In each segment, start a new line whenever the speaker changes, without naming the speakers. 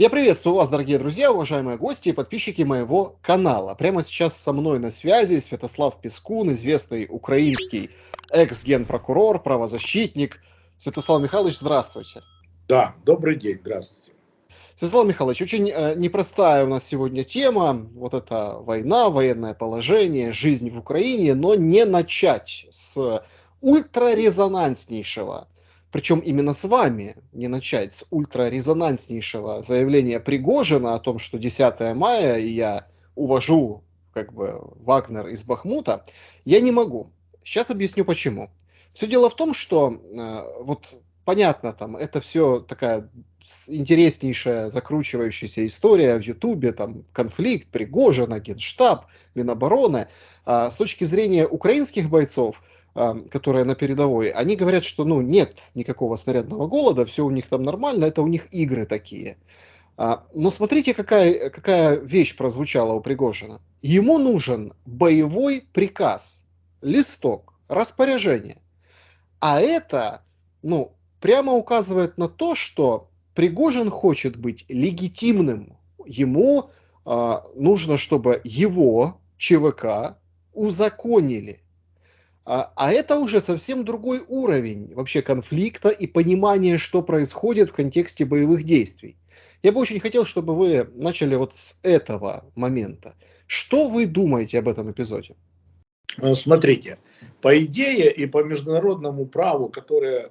Я приветствую вас, дорогие друзья, уважаемые гости и подписчики моего канала. Прямо сейчас со мной на связи Святослав Пискун, известный украинский экс-генпрокурор, правозащитник. Святослав Михайлович, здравствуйте.
Да, добрый день, здравствуйте.
Святослав Михайлович, очень непростая у нас сегодня тема. Вот эта война, военное положение, жизнь в Украине, но не начать с ультрарезонанснейшего, причем именно с вами, не начать с ультрарезонанснейшего заявления Пригожина о том, что 10 мая, и я увожу Вагнер из Бахмута, я не могу. Сейчас объясню почему. Все дело в том, что понятно, там это все такая интереснейшая закручивающаяся история в Ютубе, там конфликт Пригожина, Генштаб, Минобороны. С точки зрения украинских бойцов, которые на передовой, они говорят, что нет никакого снарядного голода, все у них там нормально, это у них игры такие. Но смотрите, какая вещь прозвучала у Пригожина. Ему нужен боевой приказ, листок, распоряжение. А это, прямо указывает на то, что Пригожин хочет быть легитимным. Ему нужно, чтобы его ЧВК узаконили. А это уже совсем другой уровень вообще конфликта и понимания, что происходит в контексте боевых действий. Я бы очень хотел, чтобы вы начали вот с этого момента. Что вы думаете об этом эпизоде?
Смотрите, по идее и по международному праву, которое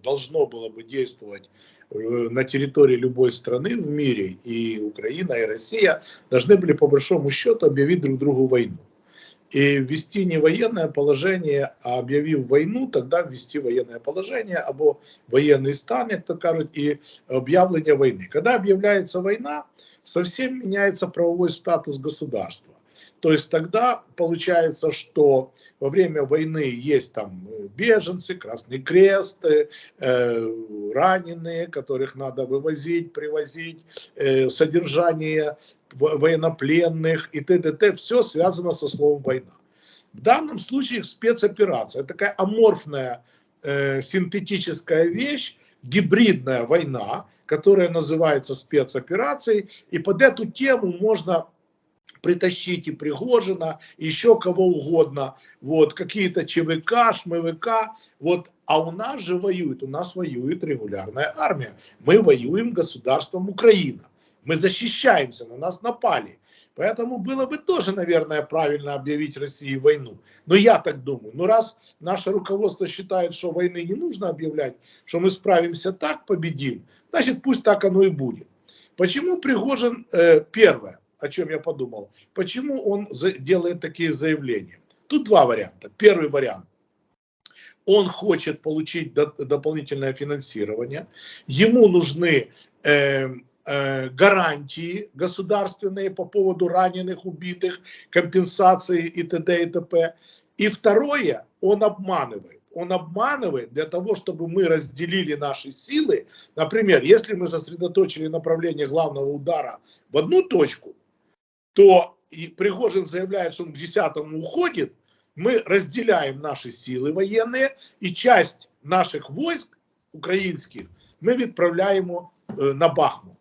должно было бы действовать на территории любой страны в мире, и Украина, и Россия должны были по большому счету объявить друг другу войну. И ввести не военное положение, а объявив войну, тогда ввести военное положение, або военный стан, как то кажут, и объявление войны. Когда объявляется война, совсем меняется правовой статус государства. То есть тогда получается, что во время войны есть там беженцы, Красный Крест, раненые, которых надо вывозить, привозить, содержание военнопленных и т.д. Все связано со словом война. В данном случае спецоперация, это такая аморфная синтетическая вещь, гибридная война, которая называется спецоперацией, и под эту тему можно притащить и Пригожина, и еще кого угодно, какие-то ЧВК, ШМВК, а у нас же воюет, регулярная армия, мы воюем государством Украина, мы защищаемся, на нас напали, поэтому было бы тоже, наверное, правильно объявить России войну, но я так думаю, раз наше руководство считает, что войны не нужно объявлять, что мы справимся так, победим, значит пусть так оно и будет. Почему Пригожин, первое, о чем я подумал, почему он делает такие заявления? Тут два варианта. Первый вариант. Он хочет получить дополнительное финансирование. Ему нужны гарантии государственные по поводу раненых, убитых, компенсации и т.д. и т.п. И второе, он обманывает. Он обманывает для того, чтобы мы разделили наши силы. Например, если мы сосредоточили направление главного удара в одну точку, то и Пригожин заявляет, что он к 10-му уходит, мы разделяем наши силы военные, и часть наших войск українських ми відправляємо на Бахмут.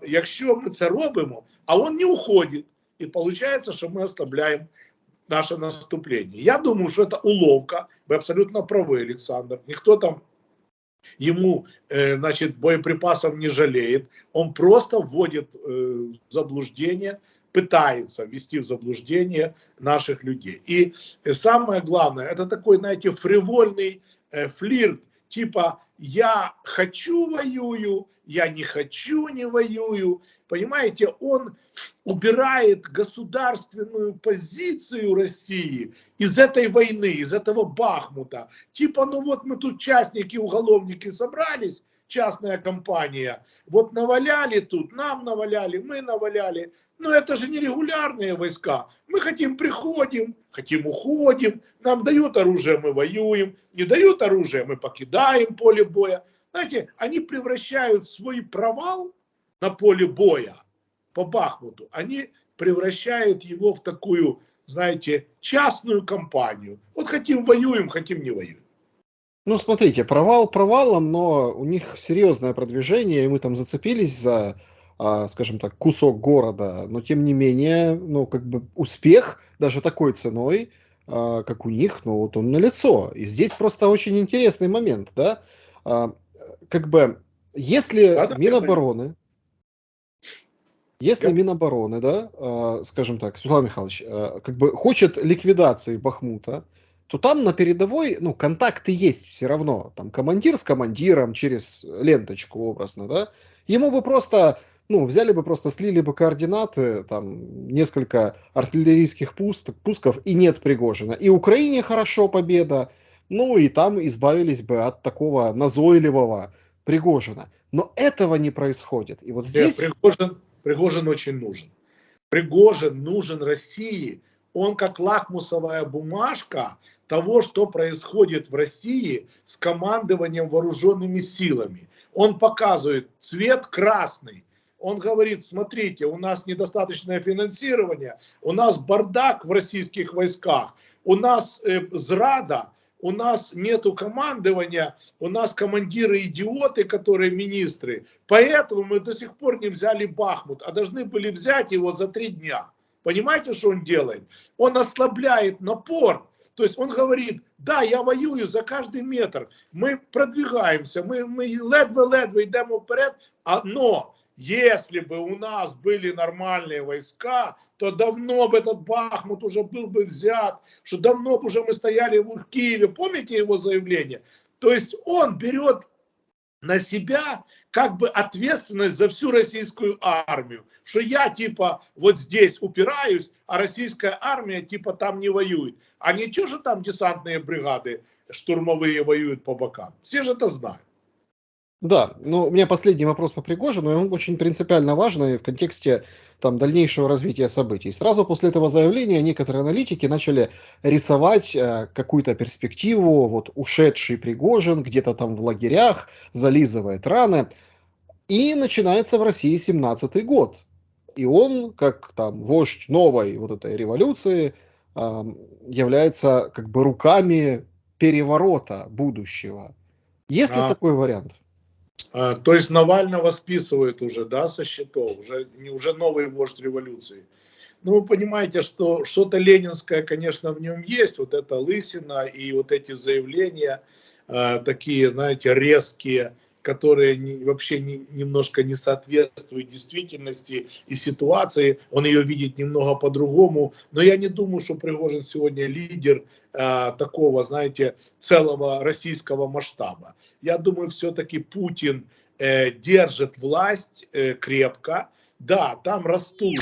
Якщо ми це робимо, а он не уходит, и получается, что мы ослабляем наше наступление. Я думаю, что это уловка, вы абсолютно правы, Александр, никто там ему, боеприпасов не жалеет, он просто вводит в заблуждение, пытается ввести в заблуждение наших людей. И самое главное, это такой, фривольный флирт, типа я хочу воюю, я не хочу не воюю. Понимаете, он убирает государственную позицию России из этой войны, из этого Бахмута. Типа, мы тут частники, уголовники собрались, частная компания, наваляли тут, нам наваляли, мы наваляли. Но это же не регулярные войска. Мы хотим приходим, хотим уходим, нам дают оружие, мы воюем, не дают оружие, мы покидаем поле боя. Знаете, они превращают свой провал на поле боя по Бахмуту, они превращают его в такую, частную компанию. Хотим воюем, хотим не воюем.
Смотрите, провал провалом, но у них серьезное продвижение, и мы там зацепились за скажем так, кусок города, но тем не менее, ну, как бы успех даже такой ценой, как у них, ну, вот он налицо. И здесь просто очень интересный момент, да, А, как бы, если
Да, да, я понял.
Минобороны, если
Я
Минобороны, да, скажем так, Святослав Михайлович, как бы хочет ликвидации Бахмута, то там на передовой, ну, контакты есть все равно. Там командир с командиром через ленточку образно, да. Ему бы просто, ну, взяли бы просто, слили бы координаты, там, несколько артиллерийских пусков, и нет Пригожина. И Украине хорошо победа, ну, и там избавились бы от такого назойливого Пригожина. Но этого не происходит. И вот здесь...
Пригожин очень нужен. Пригожин нужен России. Он как лакмусовая бумажка того, что происходит в России с командованием вооруженными силами. Он показывает цвет красный. Он говорит, смотрите, у нас недостаточное финансирование, у нас бардак в российских войсках, у нас зрада, у нас нету командования, у нас командиры идиоты, которые министры. Поэтому мы до сих пор не взяли Бахмут, а должны были взять его за 3 дня. Понимаете, что он делает? Он ослабляет напор. То есть он говорит, да, я воюю за каждый метр, мы продвигаемся, мы ледве-ледве идем вперед, но если бы у нас были нормальные войска, то давно бы этот Бахмут уже был бы взят, что давно бы уже мы стояли в Киеве. Помните его заявление? То есть он берет на себя как бы ответственность за всю российскую армию. Что я типа вот здесь упираюсь, а российская армия типа там не воюет. А ничего же там десантные бригады штурмовые воюют по бокам. Все же это знают.
Да, ну, у меня последний вопрос по Пригожину, и он очень принципиально важный в контексте там дальнейшего развития событий. Сразу после этого заявления некоторые аналитики начали рисовать какую-то перспективу, вот ушедший Пригожин где-то там в лагерях, зализывает раны, и начинается в России 17-й год. И он, как там вождь новой вот этой революции, является как бы руками переворота будущего. Есть ли такой вариант?
То есть Навального списывают уже, да, со счетов, уже новый вождь революции. Ну, вы понимаете, что что-то ленинское, конечно, в нем есть, вот эта лысина и вот эти заявления, такие, знаете, резкие, которые вообще немножко не соответствуют действительности и ситуации. Он ее видит немного по-другому. Но я не думаю, что Пригожин сегодня лидер такого, знаете, целого российского масштаба. Я думаю, все-таки Путин держит власть крепко. Да, там растут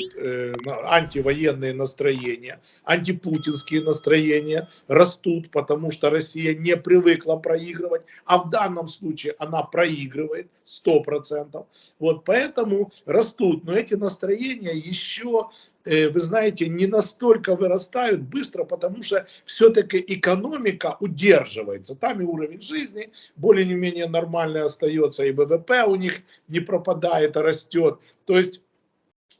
антивоенные настроения, антипутинские настроения растут, потому что Россия не привыкла проигрывать, а в данном случае она проигрывает 100%. Вот поэтому растут, но эти настроения еще, вы знаете, не настолько вырастают быстро, потому что все-таки экономика удерживается. Там и уровень жизни более-менее нормальный остается, и ВВП у них не пропадает, а растет. То есть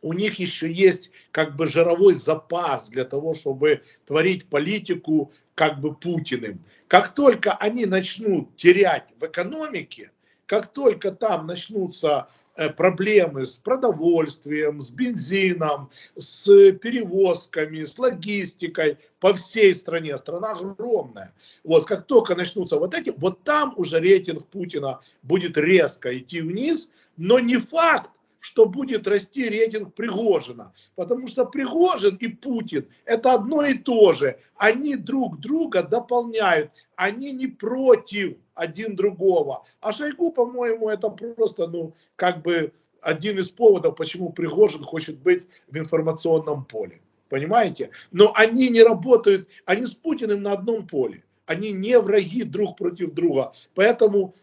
у них еще есть как бы жировой запас для того, чтобы творить политику как бы Путиным. Как только они начнут терять в экономике, как только там начнутся проблемы с продовольствием, с бензином, с перевозками, с логистикой по всей стране, страна огромная. Вот как только начнутся вот эти, вот там уже рейтинг Путина будет резко идти вниз, но не факт, что будет расти рейтинг Пригожина. Потому что Пригожин и Путин это одно и то же. Они друг друга дополняют. Они не против один другого. А Шойгу, по-моему, это просто, ну, как бы один из поводов, почему Пригожин хочет быть в информационном поле. Понимаете? Но они не работают, они с Путиным на одном поле. Они не враги друг против друга. Поэтому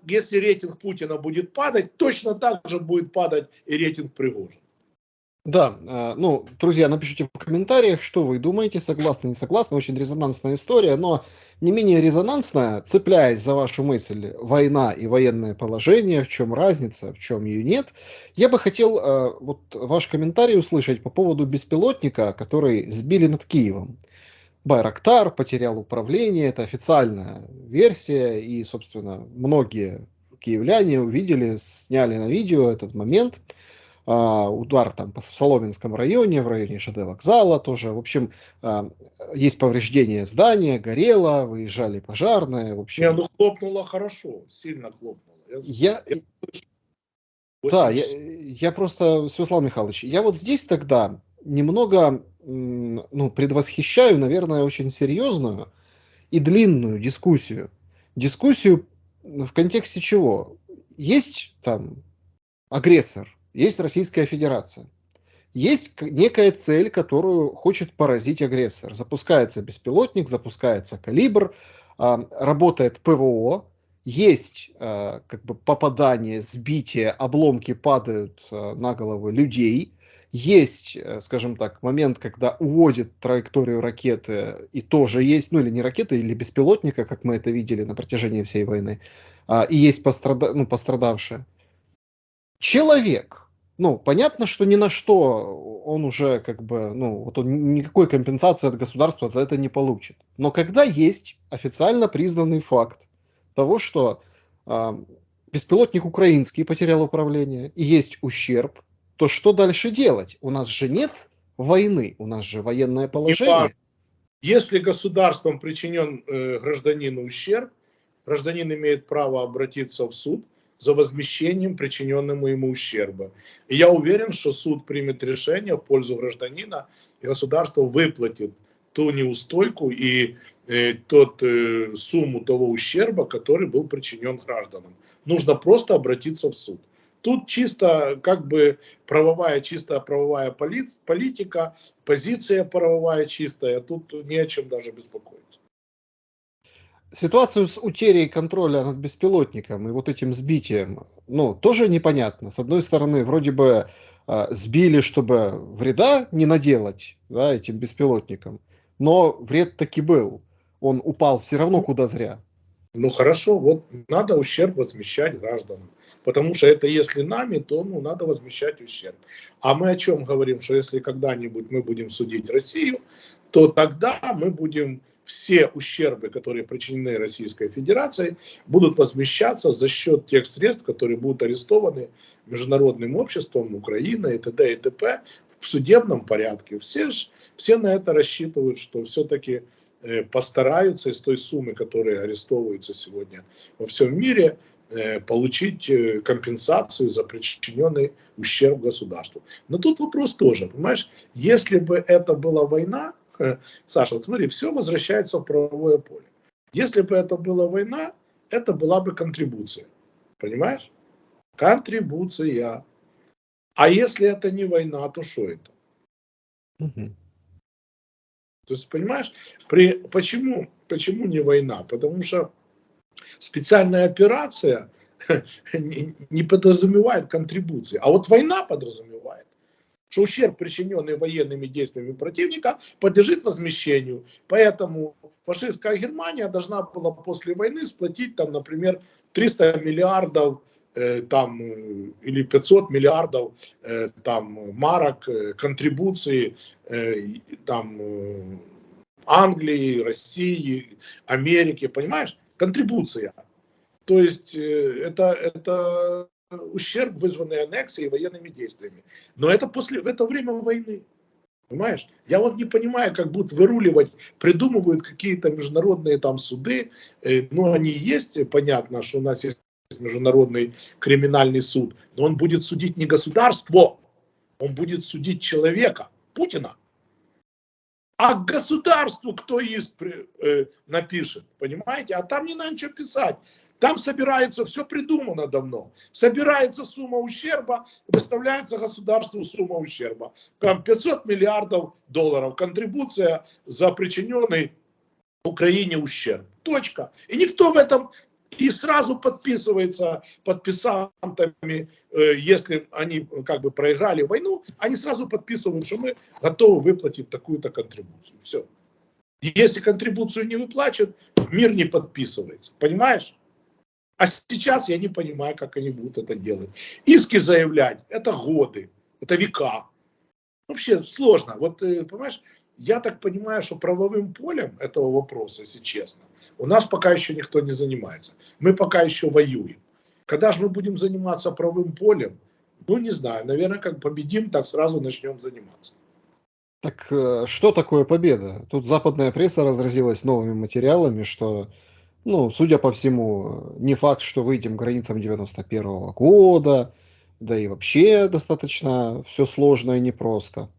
если рейтинг Путина будет падать, точно так же будет падать и рейтинг Пригожина.
Да, ну, друзья, напишите в комментариях, что вы думаете, согласны, не согласны. Очень резонансная история, но не менее резонансная, цепляясь за вашу мысль, война и военное положение, в чем разница, в чем ее нет. Я бы хотел вот ваш комментарий услышать по поводу беспилотника, который сбили над Киевом. Байрактар потерял управление, это официальная версия, и, собственно, многие киевляне увидели, сняли на видео этот момент. Удар там в Соломенском районе, в районе ЖД вокзала тоже. В общем, есть повреждение здания, горело, выезжали пожарные. В общем,
Не, ну хлопнуло хорошо, сильно хлопнуло.
Да, я просто, Святослав Михайлович, я вот здесь тогда немного предвосхищаю, наверное, очень серьезную и длинную дискуссию. Дискуссию в контексте чего? Есть там агрессор, есть Российская Федерация. Есть некая цель, которую хочет поразить агрессор. Запускается беспилотник, запускается калибр, работает ПВО, есть как бы попадание, сбитие, обломки падают на головы людей. Есть, скажем так, момент, когда уводит траекторию ракеты, и тоже есть, ну или не ракеты, или беспилотника, как мы это видели на протяжении всей войны, и есть пострадавшие. Человек, понятно, что ни на что он уже как бы, вот он никакой компенсации от государства за это не получит. Но когда есть официально признанный факт того, что беспилотник украинский потерял управление и есть ущерб, то что дальше делать? У нас же нет войны, у нас же военное положение.
Если государством причинен гражданину ущерб, гражданин имеет право обратиться в суд за возмещением причиненному ему ущерба. И я уверен, что суд примет решение в пользу гражданина, и государство выплатит ту неустойку и сумму того ущерба, который был причинен гражданам. Нужно просто обратиться в суд. Тут чисто как бы чистая правовая политика, позиция правовая чистая, тут не о чем даже беспокоиться.
Ситуацию с утерей контроля над беспилотником и вот этим сбитием, тоже непонятно. С одной стороны, вроде бы сбили, чтобы вреда не наделать, да, этим беспилотникам, но вред таки был. Он упал все равно куда зря.
Ну хорошо, вот надо ущерб возмещать гражданам. Потому что это если нами, то надо возмещать ущерб. А мы о чем говорим? Что если когда-нибудь мы будем судить Россию, то тогда мы будем все ущербы, которые причинены Российской Федерацией, будут возмещаться за счет тех средств, которые будут арестованы международным обществом, Украиной и т.д. и т.п. в судебном порядке. Все на это рассчитывают, что все-таки постараются из той суммы, которая арестовывается сегодня во всем мире, получить компенсацию за причиненный ущерб государству. Но тут вопрос тоже, понимаешь, если бы это была война, Саша, вот смотри, все возвращается в правовое поле. Если бы это была война, это была бы контрибуция, понимаешь? Контрибуция. А если это не война, то что это?
Угу.
То есть, понимаешь, почему не война? Потому что специальная операция не подразумевает контрибуции, а вот война подразумевает, что ущерб, причиненный военными действиями противника, подлежит возмещению. Поэтому фашистская Германия должна была после войны сплатить, там, например, 300 миллиардов или 500 миллиардов марок контрибуции Англии, России, Америки, понимаешь? Контрибуция. То есть это ущерб, вызванный аннексией и военными действиями. Но это это время войны. Понимаешь? Я вот не понимаю, как будут выруливать, придумывают какие-то международные суды. Но они есть, понятно, что у нас есть международный криминальный суд. Но он будет судить не государство, он будет судить человека, Путина. А к государству кто иск напишет, понимаете? А там не надо ничего писать. Там собирается, все придумано давно. Собирается сумма ущерба, выставляется государству сумма ущерба. Там 500 миллиардов долларов контрибуция за причиненный Украине ущерб. Точка. И никто в этом... И сразу подписывается подписантами, если они как бы проиграли войну, они сразу подписывают, что мы готовы выплатить такую-то контрибуцию. Все. И если контрибуцию не выплачивают, мир не подписывается. Понимаешь? А сейчас я не понимаю, как они будут это делать. Иски заявлять – это годы, это века. Вообще сложно. Вот, понимаешь, я так понимаю, что правовым полем этого вопроса, если честно, у нас пока еще никто не занимается. Мы пока еще воюем. Когда же мы будем заниматься правым полем? Ну, не знаю, наверное, как победим, так сразу начнем заниматься.
Так что такое победа? Тут западная пресса разразилась новыми материалами, что, ну, судя по всему, не факт, что выйдем к границам 91-го года, да и вообще достаточно все сложно и непросто.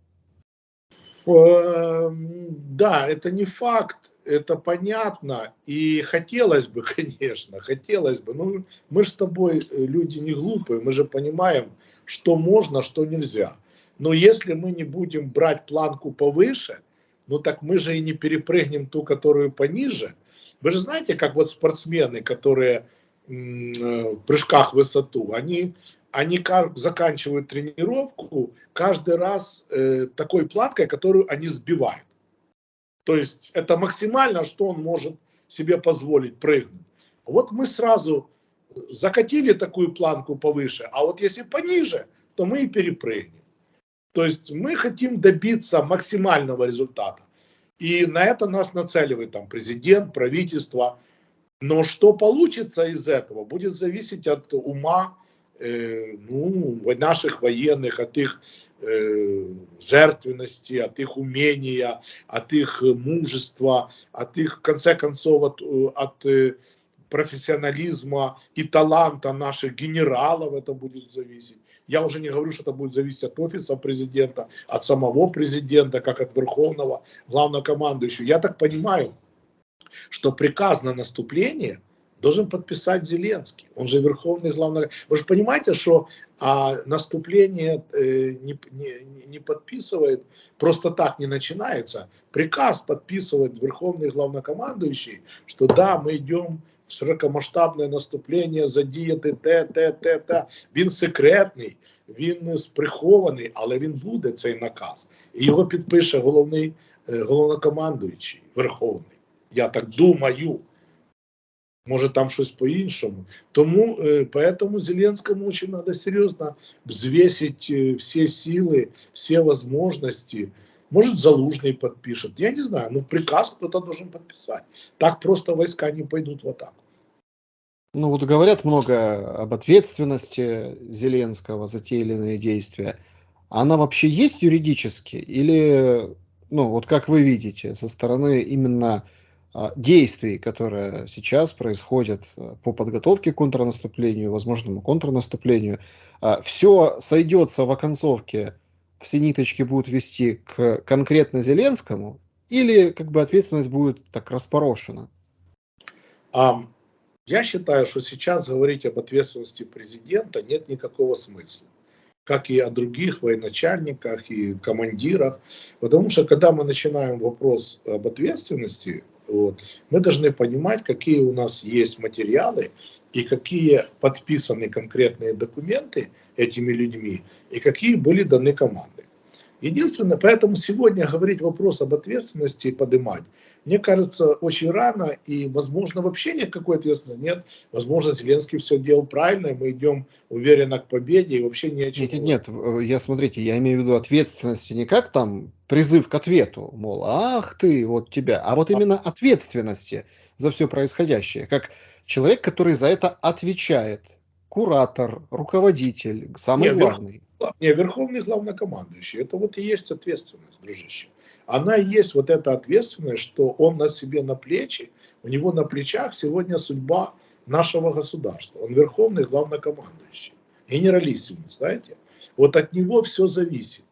Да, это не факт, это понятно, и хотелось бы, конечно, хотелось бы. Ну, мы же с тобой люди не глупые, мы же понимаем, что можно, что нельзя. Но если мы не будем брать планку повыше, ну так мы же и не перепрыгнем ту, которую пониже. Вы же знаете, как вот спортсмены, которые в прыжках в высоту, они заканчивают тренировку каждый раз такой планкой, которую они сбивают. То есть это максимально, что он может себе позволить прыгнуть. Вот мы сразу закатили такую планку повыше, а вот если пониже, то мы и перепрыгнем. То есть мы хотим добиться максимального результата. И на это нас нацеливает там президент, правительство. Но что получится из этого, будет зависеть от ума наших военных, от их жертвенности, от их умения, от их мужества, от их, в конце концов, от профессионализма и таланта наших генералов это будет зависеть. Я уже не говорю, что это будет зависеть от офиса президента, от самого президента, как от верховного главнокомандующего. Я так понимаю, что приказ на наступление должен подписать Зеленский. Он же верховный главный. Вы же понимаете, что наступление не подписывает, просто так не начинается. Приказ подписывает верховный главнокомандующий, что да, мы идем в широкомасштабне наступлення, задіяти те. Він секретний, він сприхований, але він буде, цей наказ. І його підпише головнокомандуючий, верховний. Я так думаю. Може там щось по-іншому. Тому, поэтому Зеленскому очень надо серьезно взвесить все силы, все возможности. Может, Залужный подпишет. Я не знаю, но приказ кто-то должен подписать. Так просто войска не пойдут в атаку.
Ну вот говорят много об ответственности Зеленского за те или иные действия. Она вообще есть юридически? Или, ну вот как вы видите, со стороны именно действий, которые сейчас происходят по подготовке к контрнаступлению, возможному контрнаступлению, все сойдется в оконцовке, все ниточки будут вести к конкретно Зеленскому, или как бы ответственность будет так распорошена?
Я считаю, что сейчас говорить об ответственности президента нет никакого смысла, как и о других военачальниках и командирах, потому что когда мы начинаем вопрос об ответственности, мы должны понимать, какие у нас есть материалы и какие подписаны конкретные документы этими людьми и какие были даны команды. Единственное, поэтому сегодня говорить вопрос об ответственности и поднимать, мне кажется, очень рано, и, возможно, вообще никакой ответственности нет. Возможно, Зеленский все делал правильно, и мы идем уверенно к победе, и вообще ни о чем.
Нет, смотрите, я имею в виду ответственности не как там призыв к ответу, мол, ах ты, вот тебя, а вот именно ответственности за все происходящее, как человек, который за это отвечает, куратор, руководитель, самый главный.
Верховный главнокомандующий, это вот и есть ответственность, дружище. Она и есть вот эта ответственность, что он на себе на плечи, у него на плечах сегодня судьба нашего государства. Он верховный главнокомандующий, генералиссимус, знаете. Вот от него все зависит.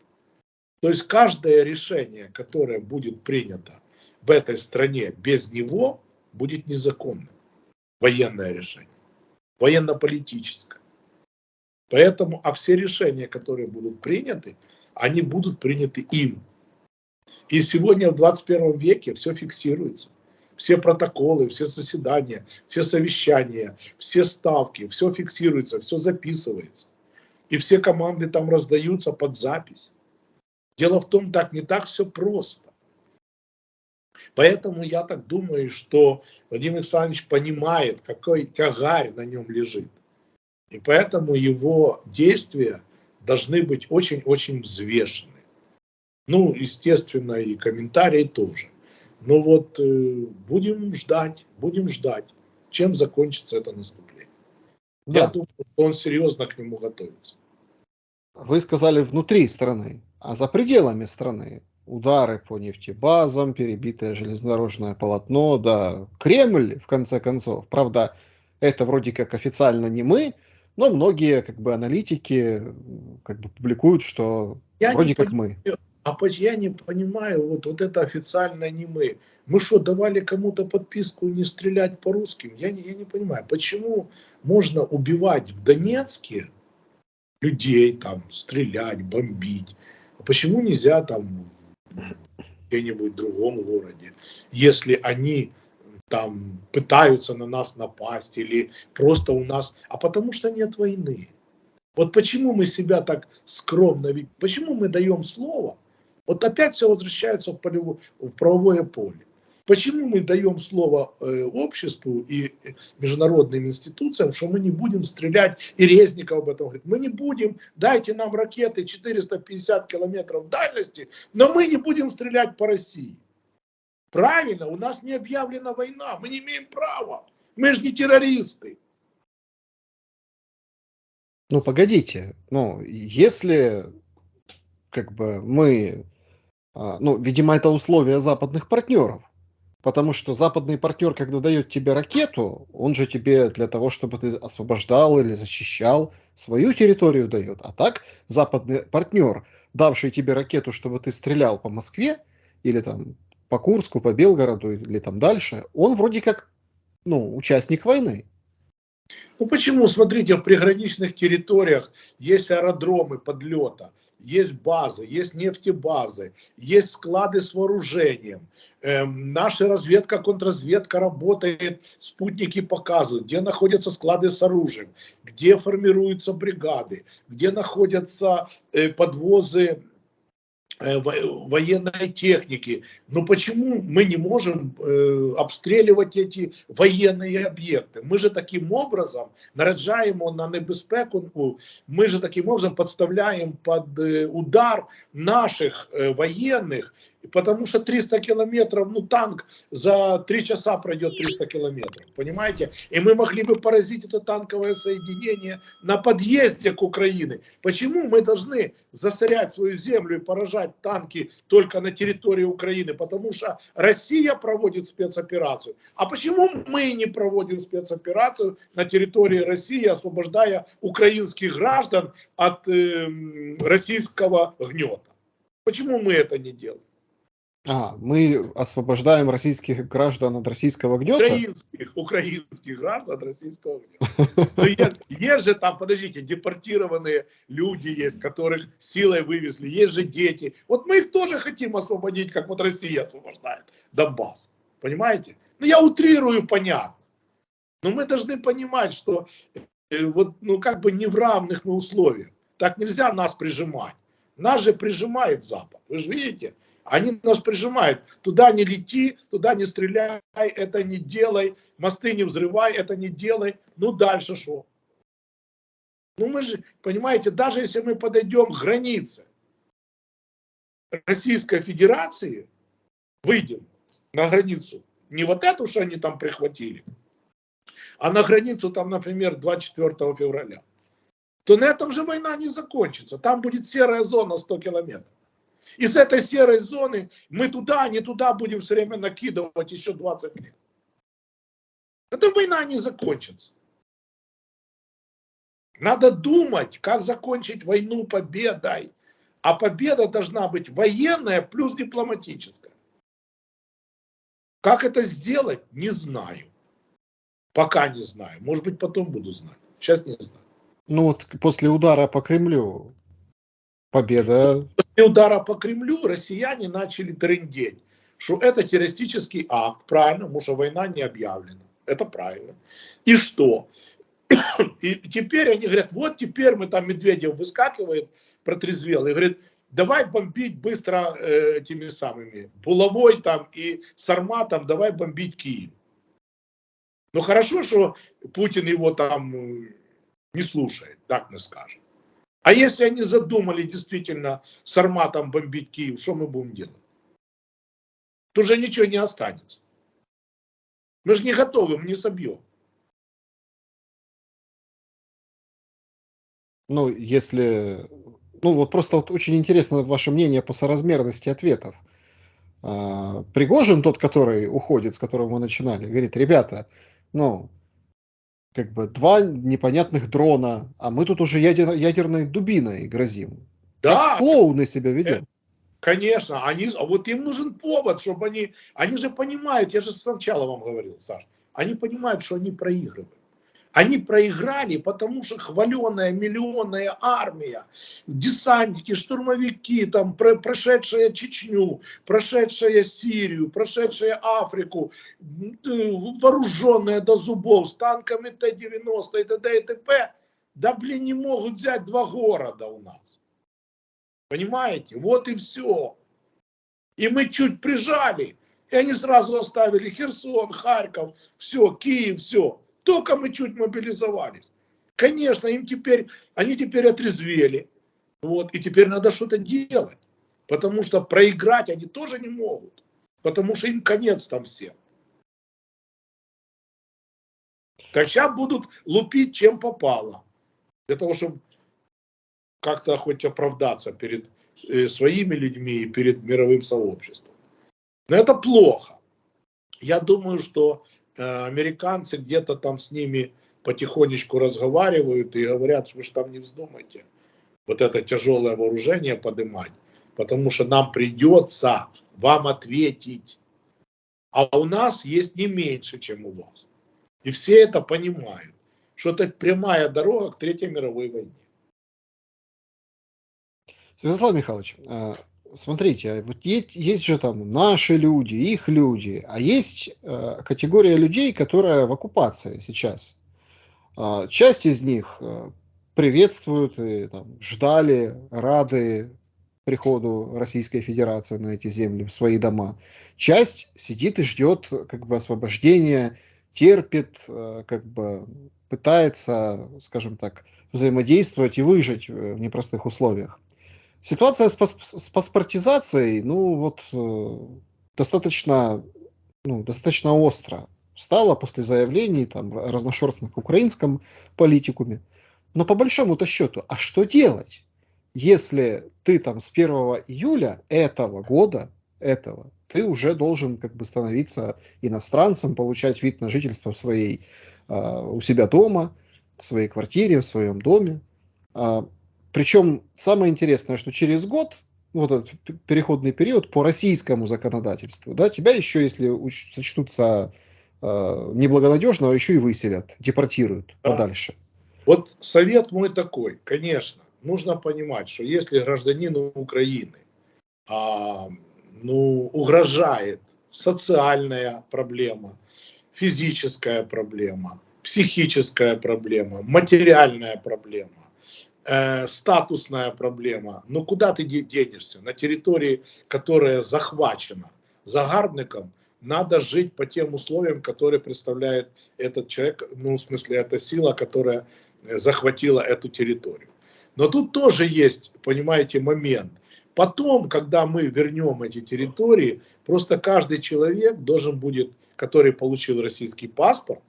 То есть каждое решение, которое будет принято в этой стране без него, будет незаконным. Военное решение, военно-политическое. Поэтому, а все решения, которые будут приняты, они будут приняты им. И сегодня в 21 веке все фиксируется. Все протоколы, все заседания, все совещания, все ставки, все фиксируется, все записывается. И все команды там раздаются под запись. Дело в том, не так все просто. Поэтому я так думаю, что Владимир Александрович понимает, какой тягарь на нем лежит. И поэтому его действия должны быть очень-очень взвешены. Ну, естественно, и комментарии тоже. Но вот будем ждать, чем закончится это наступление. Я
Да,
думаю, что он серьезно к нему готовится.
вы сказали внутри страны, а за пределами страны удары по нефтебазам, перебитое железнодорожное полотно, да, Кремль, в конце концов. Правда, это вроде как официально не мы, но многие как бы аналитики как бы публикуют, что
Я не
вроде как
понимаю,
мы.
я не понимаю, вот это официально не мы. Мы что, давали кому-то подписку не стрелять по русским? Я не понимаю, почему можно убивать в Донецке людей, там, стрелять, бомбить? А почему нельзя там где-нибудь в другом городе, если они там пытаются на нас напасть или просто у нас, а потому что нет войны. Вот почему мы себя так скромно, ведь почему мы даем слово? Вот опять все возвращается в правовое поле. Почему мы даем слово обществу и международным институциям, что мы не будем стрелять, и Резников об этом говорит, мы не будем, дайте нам ракеты 450 километров дальности, но мы не будем стрелять по России. Правильно, у нас не объявлена война, мы не имеем права, мы же не террористы.
Ну, погодите, ну, если как бы мы, ну, видимо, это условия западных партнеров. Потому что западный партнер, когда дает тебе ракету, он же тебе для того, чтобы ты освобождал или защищал свою территорию дает. А так западный партнер, давший тебе ракету, чтобы ты стрелял по Москве или там по Курску, по Белгороду или там дальше, он вроде как, ну, участник войны.
Ну почему? Смотрите, в приграничных территориях есть аэродромы подлета, есть базы, есть нефтебазы, есть склады с вооружением. Наша разведка, контрразведка работает, спутники показывают, где находятся склады с оружием, где формируются бригады, где находятся подвозы военной техники. Но почему мы не можем обстреливать эти военные объекты? Мы же таким образом наражаємо на небезпеку, мы же таким образом подставляем под удар наших военных, потому что 300 километров, ну танк за 3 часа пройдет 300 километров, понимаете? И мы могли бы поразить это танковое соединение на подъезде к Украине. Почему мы должны засорять свою землю и поражать танки только на территории Украины? Потому что Россия проводит спецоперацию. А почему мы не проводим спецоперацию на территории России, освобождая украинских граждан от российского гнета? Почему мы это не делаем?
Мы освобождаем российских граждан от российского гнета?
Украинских граждан от российского гнета. Ну, есть же там, подождите, депортированные люди есть, которых силой вывезли, есть же дети. Вот мы их тоже хотим освободить, как вот Россия освобождает Донбасс. Понимаете? Ну, я утрирую, понятно. Но мы должны понимать, что вот, ну, как бы не в равных мы условиях. Так нельзя нас прижимать. Нас же прижимает Запад. Вы же видите? Они нас прижимают. Туда не лети, туда не стреляй, это не делай. Мосты не взрывай, это не делай. Ну дальше что? Ну мы же, понимаете, даже если мы подойдем к границе Российской Федерации, выйдем на границу, не вот эту, что они там прихватили, а на границу там, например, 24 февраля, то на этом же война не закончится. Там будет серая зона 100 километров. И с этой серой зоны мы туда, не туда будем все время накидывать еще 20 лет. Эта война не закончится. Надо думать, как закончить войну победой. А победа должна быть военная плюс дипломатическая. Как это сделать, не знаю. Пока не знаю. Может быть, потом буду знать. Сейчас не знаю.
Ну вот после удара по Кремлю победа.
После удара по Кремлю россияне начали трындеть, что это террористический акт. Правильно, потому что война не объявлена. Это правильно. И что? И теперь они говорят, вот теперь мы там, Медведев выскакивает, протрезвел, и говорит, давай бомбить быстро этими самыми, Булавой там и Сарматом, давай бомбить Киев. Ну хорошо, что Путин его там не слушает, так мы скажем. А если они задумали действительно Сарматом бомбить Киев, что мы будем делать? Тут уже ничего не останется. Мы же не готовы, мы не собьем.
Ну, если... Ну, вот просто вот очень интересно ваше мнение по соразмерности ответов. Пригожин, тот, который уходит, с которого мы начинали, говорит, ребята, ну, как бы два непонятных дрона, а мы тут уже ядерной дубиной грозим. Как
Да,
клоуны себя
э,
ведем.
конечно, вот им нужен повод, чтобы они же понимают, я же сначала вам говорил, Саш, они понимают, что они проигрывают. Они проиграли, потому что хваленая миллионная армия, десантники, штурмовики, там, прошедшая Чечню, прошедшая Сирию, прошедшая Африку, вооруженная до зубов с танками Т-90 и т.д. и т.п. Да, блин, не могут взять 2 города у нас. Понимаете? Вот и все. И мы чуть прижали, и они сразу оставили Херсон, Харьков, все, Киев, все. Только мы чуть мобилизовались. Конечно, они теперь отрезвели. Вот, и теперь надо что-то делать. Потому что проиграть они тоже не могут. Потому что им конец там всем. Так сейчас будут лупить чем попало. Для того, чтобы как-то хоть оправдаться перед своими людьми и перед мировым сообществом. Но это плохо. Я думаю, что американцы где-то там с ними потихонечку разговаривают и говорят, что вы же там не вздумайте вот это тяжелое вооружение поднимать, потому что нам придется вам ответить. А у нас есть не меньше, чем у вас. И все это понимают, что это прямая дорога к Третьей мировой войне.
Святослав Михайлович, смотрите, вот есть же там наши люди, их люди, а есть категория людей, которая в оккупации сейчас. Часть из них приветствуют и там, ждали, рады приходу Российской Федерации на эти земли, в свои дома. Часть сидит и ждет как бы освобождения, терпит, как бы пытается, скажем так, взаимодействовать и выжить в непростых условиях. Ситуация с паспортизацией, ну вот, достаточно, достаточно остро стала после заявлений там разношерстных в украинском политикуме. Но по большому-то счету, а что делать, если ты там с 1 июля этого года, ты уже должен как бы становиться иностранцем, получать вид на жительство у себя дома, в своей квартире, в своем доме. Причем самое интересное, что через год, вот этот переходный период по российскому законодательству, да, тебя еще, если сочтутся неблагонадежного, еще и выселят, депортируют подальше.
Вот совет мой такой, конечно, нужно понимать, что если гражданину Украины угрожает социальная проблема, физическая проблема, психическая проблема, материальная проблема, статусная проблема, ну куда ты денешься? На территории, которая захвачена загарбником, надо жить по тем условиям, которые представляет этот человек, ну в смысле эта сила, которая захватила эту территорию. Но тут тоже есть, понимаете, момент. Потом, когда мы вернем эти территории, просто каждый человек должен будет, который получил российский паспорт,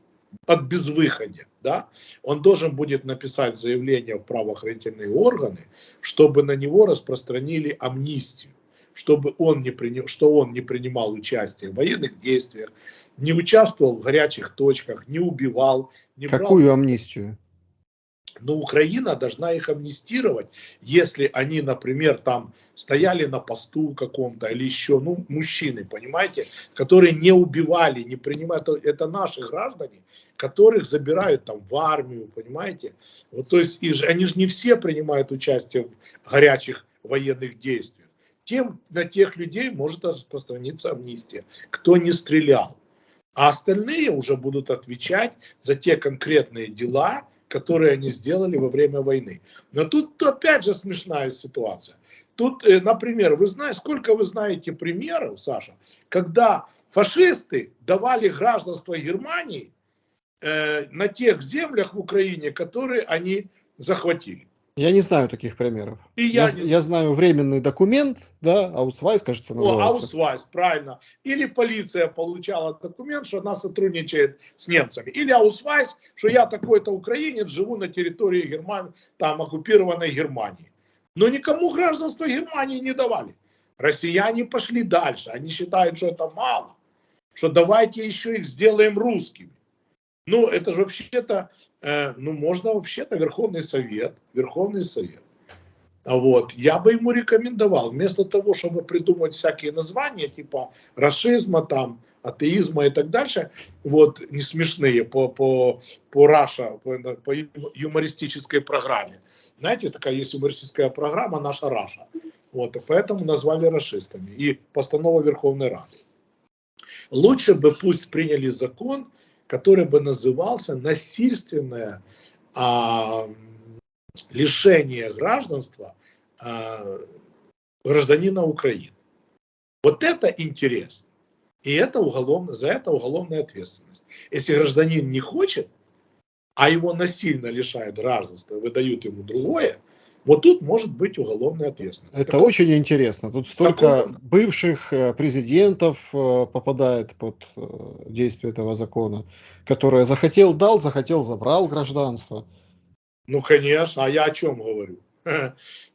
от безвыходя, да, он должен будет написать заявление в правоохранительные органы, чтобы на него распространили амнистию, чтобы он не принимал участие в военных действиях, не участвовал в горячих точках, не убивал, не брал...
Какую амнистию?
Но Украина должна их амнистировать, если они, например, там стояли на посту каком-то или еще, ну, мужчины, понимаете, которые не убивали, не принимают, это наши граждане, которых забирают там в армию, понимаете. Вот, то есть они же не все принимают участие в горячих военных действиях. На тех людей может распространиться амнистия, кто не стрелял. А остальные уже будут отвечать за те конкретные дела, которые они сделали во время войны. Но тут опять же смешная ситуация. Тут, например, сколько вы знаете примеров, Саша, когда фашисты давали гражданство Германии на тех землях в Украине, которые они захватили.
Я не знаю таких примеров.
И
Я,
я не
я
знаю.
знаю временный документ, да, аусвайс, кажется,
О,
называется.
аусвайс, правильно. Или полиция получала документ, что она сотрудничает с немцами. Или аусвайс, что я такой-то украинец, живу на территории Германии, там оккупированной Германии. Но никому гражданство Германии не давали. Россияне пошли дальше. Они считают, что это мало. Что давайте еще их сделаем русскими. Ну, это же вообще-то, ну, можно вообще-то Верховный Совет. Верховный Совет. Вот. Я бы ему рекомендовал, вместо того, чтобы придумать всякие названия, типа расизма, там, атеизма и так дальше, вот, не смешные по Раша, по юмористической программе. Знаете, такая есть юмористическая программа «Наша Раша». Вот, и поэтому назвали расистами. И постанова Верховной Рады. Лучше бы пусть приняли закон, который бы назывался насильственное лишение гражданства гражданина Украины. Вот это интересно. И это за это уголовная ответственность. Если гражданин не хочет, а его насильно лишают гражданства, выдают ему другое, вот тут может быть уголовная ответственность.
Это очень интересно. Тут столько
Такого,
бывших президентов попадает под действие этого закона, которые захотел дал, захотел забрал гражданство.
ну, конечно, а я о чем говорю?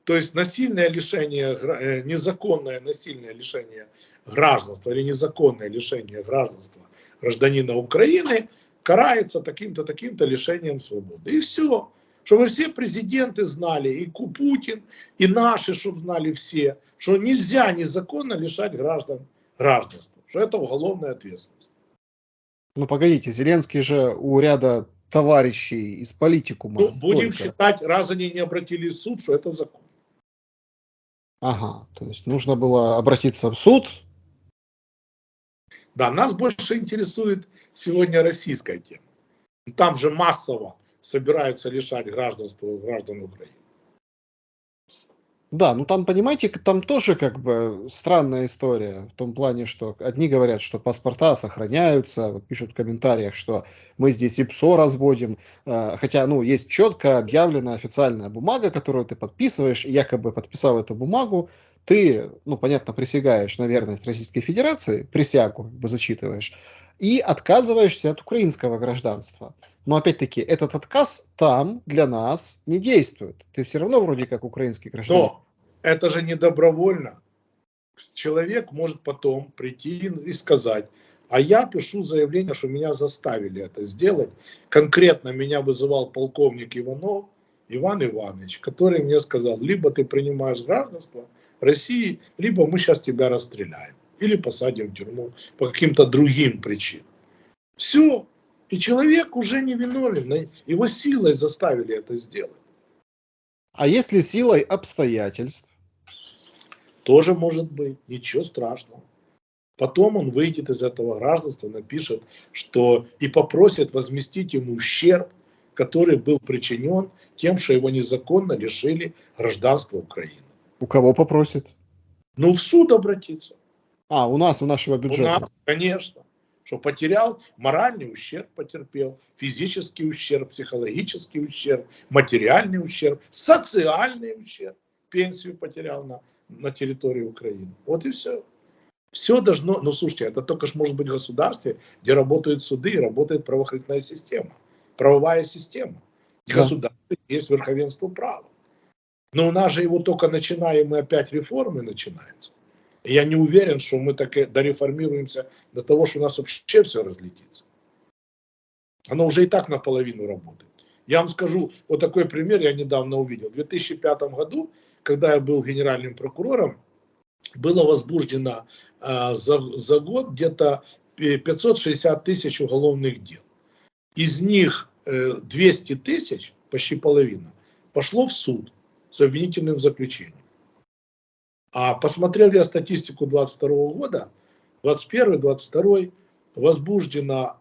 То есть насильное лишение, незаконное насильное лишение гражданства или незаконное лишение гражданства гражданина Украины карается таким-то, таким-то лишением свободы. И все. Чтобы все президенты знали, и Путин, и наши, чтобы знали все, что нельзя незаконно лишать граждан гражданства, что это уголовная ответственность.
Ну, погодите, Зеленский же у ряда товарищей из
Ну,
политикума
будем
только.
считать, раз они не обратились в суд, что это закон.
Ага, то есть нужно было обратиться в суд.
Да, нас больше интересует сегодня российская тема. Там же массово собираются лишать гражданства граждан Украины.
Да, ну там, понимаете, там тоже как бы странная история в том плане, что одни говорят, что паспорта сохраняются, вот пишут в комментариях, что мы здесь ИПСО разводим, хотя, ну, есть четко объявленная официальная бумага, которую ты подписываешь, и якобы подписав эту бумагу, ты, ну, понятно, присягаешь на верность Российской Федерации, присягу как бы зачитываешь, и отказываешься от украинского гражданства. Но опять-таки, этот отказ там для нас не действует. Ты все равно вроде как украинский гражданин.
Но это же не добровольно. Человек может потом прийти и сказать, а я пишу заявление, что меня заставили это сделать. Конкретно меня вызывал полковник Иванов, Иван Иванович, который мне сказал, либо ты принимаешь гражданство России, либо мы сейчас тебя расстреляем. Или посадим в тюрьму по каким-то другим причинам. Все. И человек уже не виновен. Его силой заставили это сделать.
А если силой обстоятельств?
Тоже может быть. Ничего страшного. Потом он выйдет из этого гражданства, напишет, что и попросит возместить ему ущерб, который был причинен тем, что его незаконно лишили гражданства Украины.
У кого попросит?
Ну, в суд обратиться.
А, у нас, у нашего
У
бюджета.
нас, конечно. Что потерял, моральный ущерб потерпел, физический ущерб, психологический ущерб, материальный ущерб, социальный ущерб, пенсию потерял на территории Украины. Вот и все. Все должно, ну слушайте, это только ж может быть в государстве, где работают суды и работает правоохранительная система, правовая система. В
Да.
государстве есть верховенство права. Но у нас же его только начинаем, и опять реформы начинаются. И я не уверен, что мы так и дореформируемся до того, что у нас вообще все разлетится. Оно уже и так наполовину работает. Я вам скажу, вот такой пример я недавно увидел. В 2005 году, когда я был генеральным прокурором, было возбуждено за год где-то 560 тысяч уголовных дел. Из них 200 тысяч, почти половина, пошло в суд с обвинительным заключением. А посмотрел я статистику 22 года, 21-22 возбуждено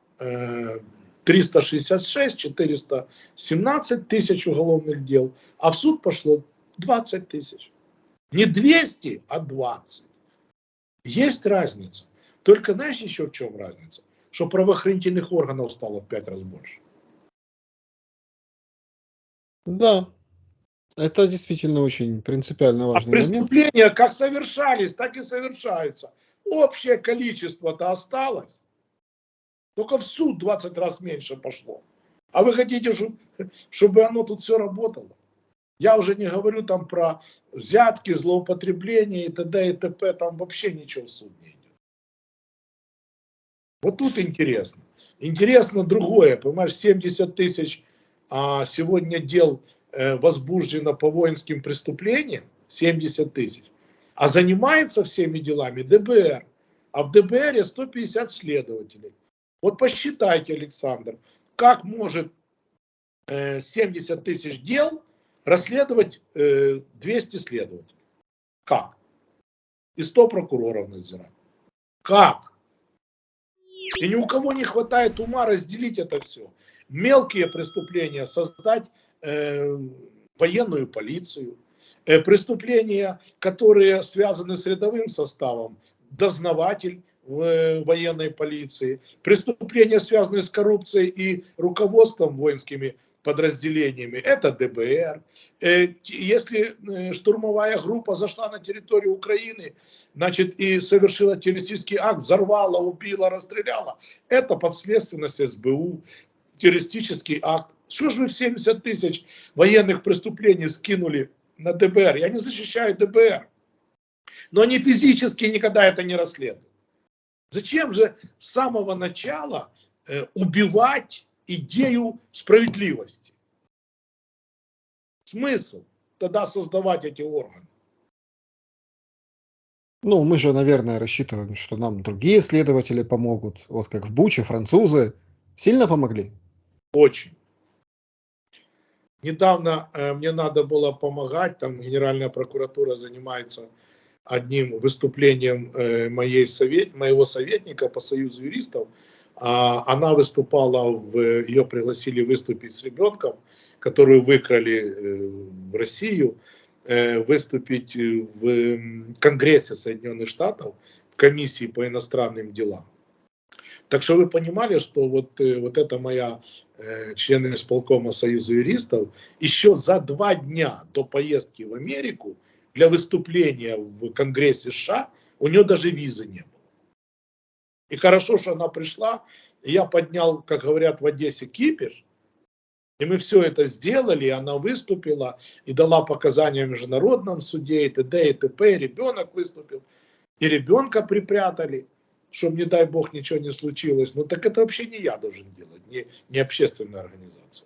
366-417 тысяч уголовных дел, а в суд пошло 20 тысяч. Не 200, а 20. Есть разница. Только знаешь еще в чем разница? Что правоохранительных органов стало в 5 раз больше.
Да. Это действительно очень принципиально
А
важный момент.
преступления как совершались, так и совершаются. Общее количество-то осталось. Только в суд 20 раз меньше пошло. А вы хотите, чтобы оно тут все работало? Я уже не говорю там про взятки, злоупотребления и т.д. и т.п. Там вообще ничего в суд не идет. Вот тут интересно. Интересно другое. Понимаешь, 70 тысяч сегодня дел возбуждено по воинским преступлениям. 70 тысяч. А занимается всеми делами ДБР. А в ДБР 150 следователей. Вот посчитайте, Александр, как может 70 тысяч дел расследовать 200 следователей? Как? И 100 прокуроров надзирать. Как? И ни у кого не хватает ума разделить это все. Мелкие преступления создать военную полицию. Преступления, которые связаны с рядовым составом, дознаватель в военной полиции. Преступления, связанные с коррупцией и руководством воинскими подразделениями, это ДБР. Если штурмовая группа зашла на территорию Украины, значит, и совершила террористический акт, взорвала, убила, расстреляла, это подследственность СБУ, террористический акт. Что же вы в 70 тысяч военных преступлений скинули на ДБР? Я не защищаю ДБР, но они физически никогда это не расследуют. Зачем же с самого начала убивать идею справедливости? Смысл тогда создавать эти органы?
Ну, мы же, наверное, рассчитываем, что нам другие следователи помогут. Вот как в Буче французы сильно помогли.
Очень. Недавно мне надо было помогать, там Генеральная прокуратура занимается одним выступлением моего советника по Союзу юристов. Она выступала, ее пригласили выступить с ребенком, которую выкрали в Россию, выступить в Конгрессе Соединенных Штатов, в комиссии по иностранным делам. Так что вы понимали, что вот эта моя член исполкома Союза юристов еще за 2 дня до поездки в Америку для выступления в Конгрессе США у нее даже визы не было. И хорошо, что она пришла, и я поднял, как говорят в Одессе, кипиш, и мы все это сделали, и она выступила, и дала показания в международном суде, и т.д. и т.п., и ребенок выступил, и ребенка припрятали, чтобы, не дай бог, ничего не случилось. Ну так это вообще не я должен делать, не общественная организация.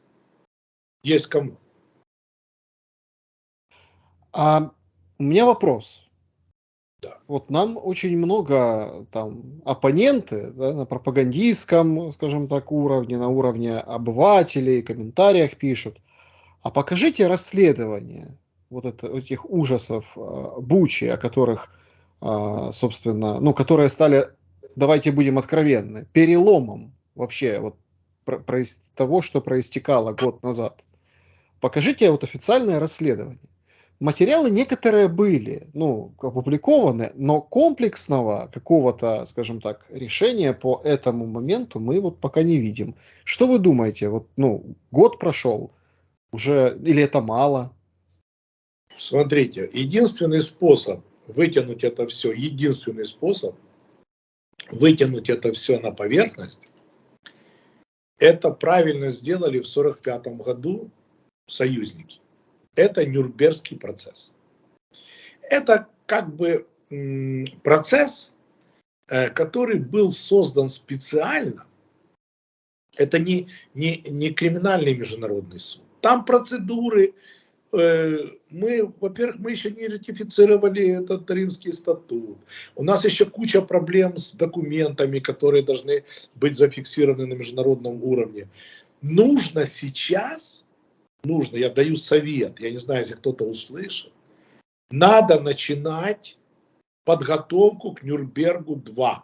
Есть кому.
А у меня вопрос.
Да.
Вот нам очень много там оппоненты, да, на пропагандистском, скажем так, уровне, на уровне обывателей, в комментариях пишут. А покажите расследование этих ужасов Бучи, о которых, собственно, ну, которые стали, давайте будем откровенны, переломом вообще вот того, что проистекало год назад. Покажите вот официальное расследование. Материалы некоторые были, ну, опубликованы, но комплексного какого-то, скажем так, решения по этому моменту мы вот пока не видим. Что вы думаете? Вот, ну, год прошел, уже, или это мало?
Смотрите, единственный способ вытянуть это все на поверхность, это правильно сделали в 1945 году союзники. Это Нюрнбергский процесс. Это как бы процесс, который был создан специально. Это не криминальный международный суд. Там процедуры. Во-первых, мы еще не ратифицировали этот Римский статут. У нас еще куча проблем с документами, которые должны быть зафиксированы на международном уровне. Нужно сейчас, я даю совет, я не знаю, если кто-то услышит, надо начинать подготовку к Нюрнбергу-2.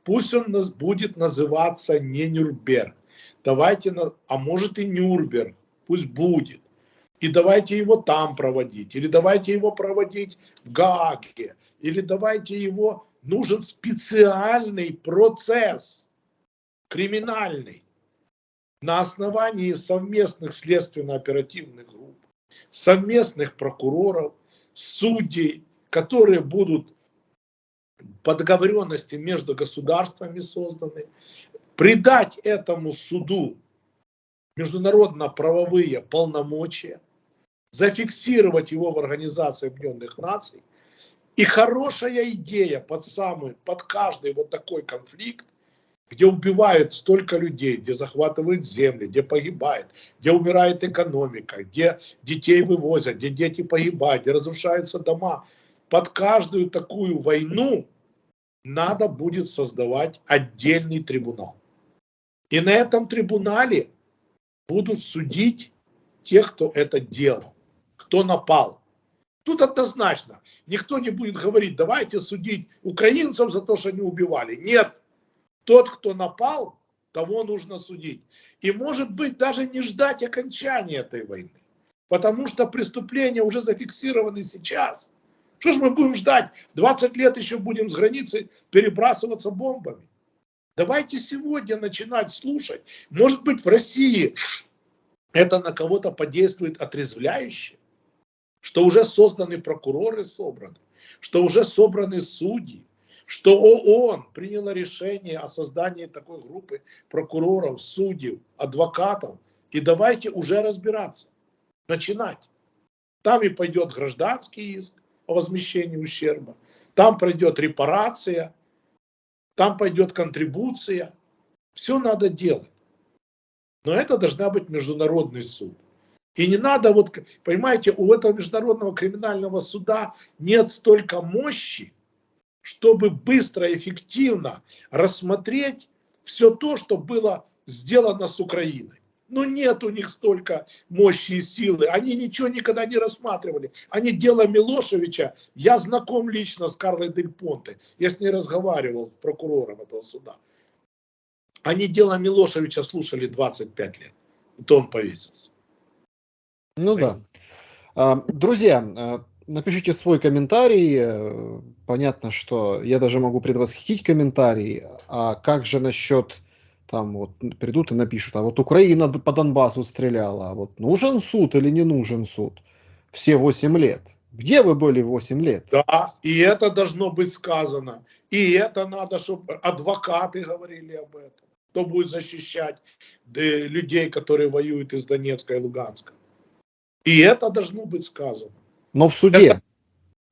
Пусть он будет называться не Нюрнберг. А может и Нюрнберг, пусть будет. И давайте его там проводить, или давайте его проводить в Гааге, или давайте его, нужен специальный процесс, криминальный, на основании совместных следственно-оперативных групп. совместных прокуроров, судей, которые будут по договоренности между государствами созданы, придать этому суду международно-правовые полномочия, зафиксировать его в Организации Объединенных Наций. И хорошая идея под каждый вот такой конфликт, где убивают столько людей, где захватывают земли, где погибает, где умирает экономика, где детей вывозят, где дети погибают, где разрушаются дома. Под каждую такую войну надо будет создавать отдельный трибунал. И на этом трибунале будут судить тех, кто это делал, кто напал. Тут однозначно никто не будет говорить, давайте судить украинцев за то, что они убивали. Нет, тот, кто напал, того нужно судить. И может быть даже не ждать окончания этой войны, потому что преступления уже зафиксированы сейчас. Что ж мы будем ждать? 20 лет еще будем с границы перебрасываться бомбами. Давайте сегодня начинать слушать. Может быть, в России это на кого-то подействует отрезвляюще, что уже созданы прокуроры, что уже собраны судьи, что ООН приняла решение о создании такой группы прокуроров, судей, адвокатов. И давайте уже разбираться, начинать. Там и пойдет гражданский иск о возмещении ущерба, там пройдет репарация, там пойдет контрибуция. Все надо делать. Но это должна быть международный суд. И не надо, понимаете, у этого международного криминального суда нет столько мощи, чтобы быстро и эффективно рассмотреть все то, что было сделано с Украиной. Но нет у них столько мощи и силы. Они ничего никогда не рассматривали. Они дело Милошевича. Я знаком лично с Карлой Дель Понте. Я с ней разговаривал, прокурором этого суда. Они дело Милошевича слушали 25 лет. И то он повесился.
Ну да. Друзья, напишите свой комментарий. Понятно, что я даже могу предвосхитить комментарий. А как же насчет, там вот придут и напишут, а вот Украина по Донбассу стреляла, а вот нужен суд или не нужен суд? Все 8 лет. Где вы были 8 лет?
Да, и это должно быть сказано. И это надо, чтобы адвокаты говорили об этом. Кто будет защищать людей, которые воюют из Донецка и Луганска. И это должно быть сказано.
Но в суде.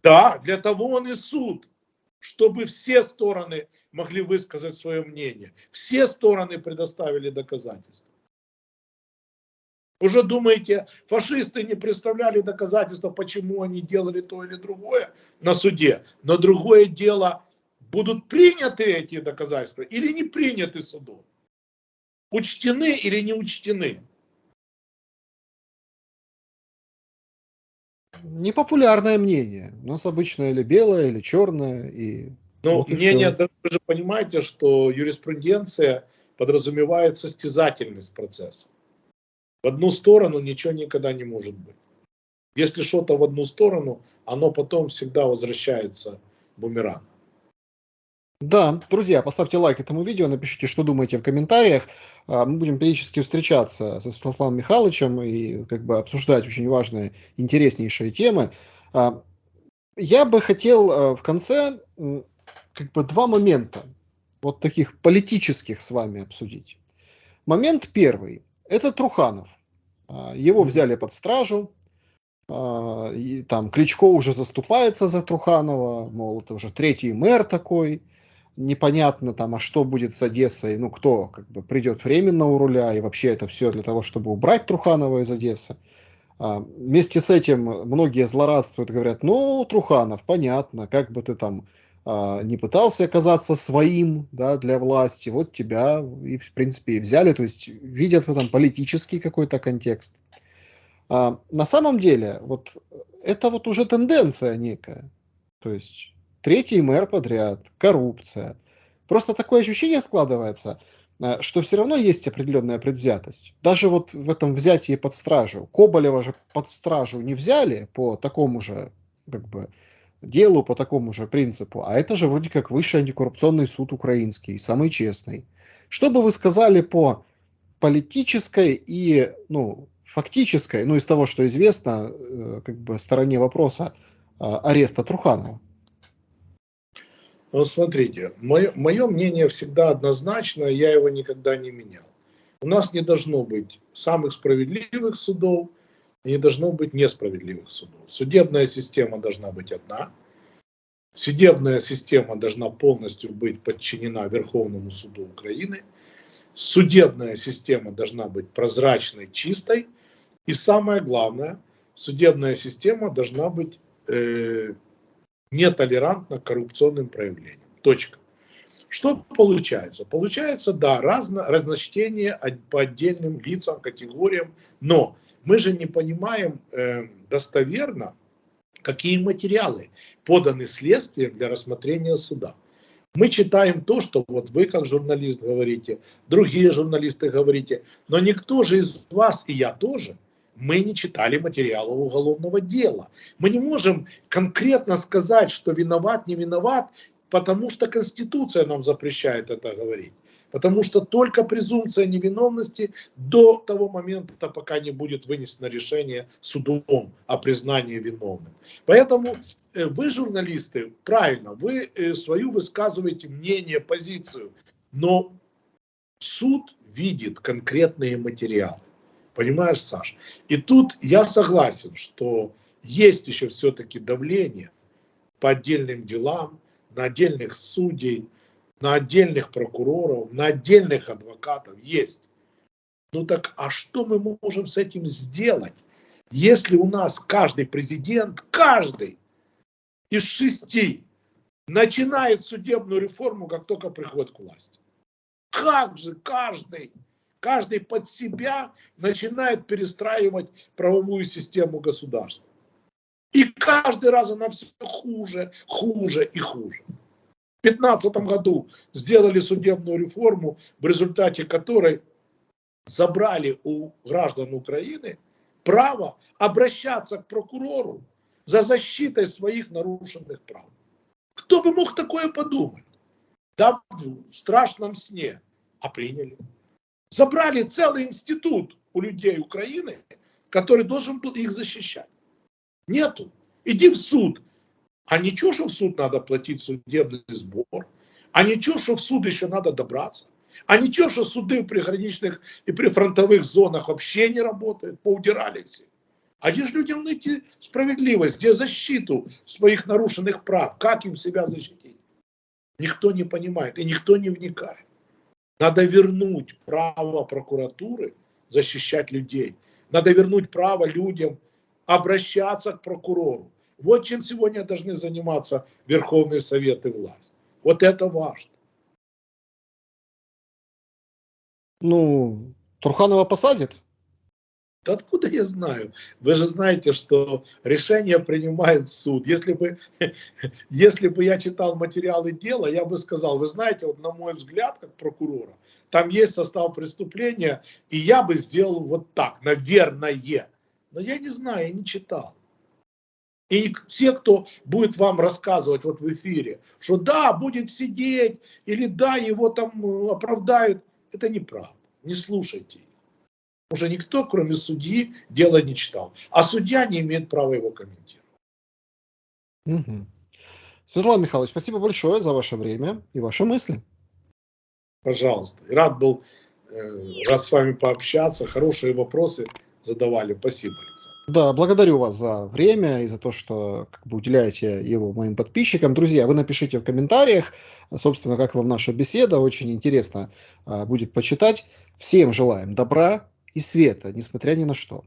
Да, для того он и суд, чтобы все стороны могли высказать свое мнение. Все стороны предоставили доказательства. Уже думаете, фашисты не представляли доказательства, почему они делали то или другое на суде. Но другое дело, будут приняты эти доказательства или не приняты судом. Учтены или не учтены.
Непопулярное мнение. У нас обычно или белое, или черное. И
Ну,
вот и
мнение,
все.
вы же понимаете, что юриспруденция подразумевает состязательность процесса. В одну сторону ничего никогда не может быть. Если что-то в одну сторону, оно потом всегда возвращается бумерангом.
Да, друзья, поставьте лайк этому видео, напишите, что думаете в комментариях. Мы будем периодически встречаться со Святославом Михайловичем и как бы обсуждать очень важные, интереснейшие темы. Я бы хотел в конце как бы два момента, вот таких политических с вами обсудить. Момент первый. Это Труханов. Его взяли под стражу. И там Кличко уже заступается за Труханова, мол, это уже третий мэр такой. Непонятно там, а что будет с Одессой, ну кто как бы придет временно у руля, и вообще это все для того, чтобы убрать Труханова из Одессы. Вместе с этим многие злорадствуют, говорят, ну, Труханов, понятно, как бы ты там не пытался оказаться своим, да, для власти, вот тебя и в принципе и взяли, то есть видят в этом политический какой-то контекст. На самом деле, вот это вот уже тенденция некая, то есть третий мэр подряд, коррупция. Просто такое ощущение складывается, что все равно есть определенная предвзятость. Даже вот в этом взятии под стражу. Коболева же под стражу не взяли по такому же как бы делу, по такому же принципу. А это же вроде как высший антикоррупционный суд украинский, самый честный. Что бы вы сказали по политической и, ну, фактической, ну, из того, что известно, как бы стороне вопроса ареста Труханова?
Ну, смотрите, мое мнение всегда однозначно, я его никогда не менял. У нас не должно быть самых справедливых судов, не должно быть несправедливых судов. Судебная система должна быть одна. Судебная система должна полностью быть подчинена Верховному суду Украины. Судебная система должна быть прозрачной, чистой. И самое главное, судебная система должна быть нетолерантна к коррупционным проявлениям. Точка. Что получается? Получается, да, разночтение по отдельным лицам, категориям, но мы же не понимаем достоверно, какие материалы поданы следствием для рассмотрения суда. Мы читаем то, что вот вы как журналист говорите, другие журналисты говорите, но никто же из вас, и я тоже, мы не читали материалы уголовного дела. Мы не можем конкретно сказать, что виноват, не виноват, потому что Конституция нам запрещает это говорить. Потому что только презумпция невиновности до того момента, пока не будет вынесено решение судом о признании виновным. Поэтому вы, журналисты, правильно, вы свою высказываете мнение, позицию, но суд видит конкретные материалы. Понимаешь, Саш? И тут я согласен, что есть еще все-таки давление по отдельным делам, на отдельных судей, на отдельных прокуроров, на отдельных адвокатов. Есть. Ну так, а что мы можем с этим сделать, если у нас каждый президент, каждый из 6 начинает судебную реформу, как только приходит к власти? Как же каждый под себя начинает перестраивать правовую систему государства. И каждый раз она все хуже, хуже и хуже. В 2015 году сделали судебную реформу, в результате которой забрали у граждан Украины право обращаться к прокурору за защитой своих нарушенных прав. Кто бы мог такое подумать? Да в страшном сне. А приняли. Забрали целый институт у людей Украины, который должен был их защищать. Нету. Иди в суд. А ничего, что в суд надо платить судебный сбор. А ничего, что в суд еще надо добраться. А ничего, что суды в приграничных и прифронтовых зонах вообще не работают. Поудирали все. А где же людям найти справедливость? Где защиту своих нарушенных прав? Как им себя защитить? Никто не понимает и никто не вникает. Надо вернуть право прокуратуры защищать людей. Надо вернуть право людям обращаться к прокурору. Вот чем сегодня должны заниматься Верховный Совет и власть. Вот это важно.
Ну, Труханова посадят?
Да откуда я знаю? Вы же знаете, что решение принимает суд. Если бы я читал материалы дела, я бы сказал, вы знаете, вот на мой взгляд, как прокурора, там есть состав преступления, и я бы сделал вот так, наверное. Но я не знаю, я не читал. И те, кто будет вам рассказывать вот в эфире, что да, будет сидеть, или да, его там оправдают, это неправда. Не слушайте их. Уже никто, кроме судьи, дело не читал. А судья не имеет права его комментировать.
Угу. Светлана Михайлович, спасибо большое за ваше время и ваши мысли.
Пожалуйста. И рад был с вами пообщаться. Хорошие вопросы задавали. Спасибо, Александр.
Да, благодарю вас за время и за то, что как бы уделяете его моим подписчикам. Друзья, вы напишите в комментариях, собственно, как вам наша беседа. Очень интересно будет почитать. Всем желаем добра и света, несмотря ни на что.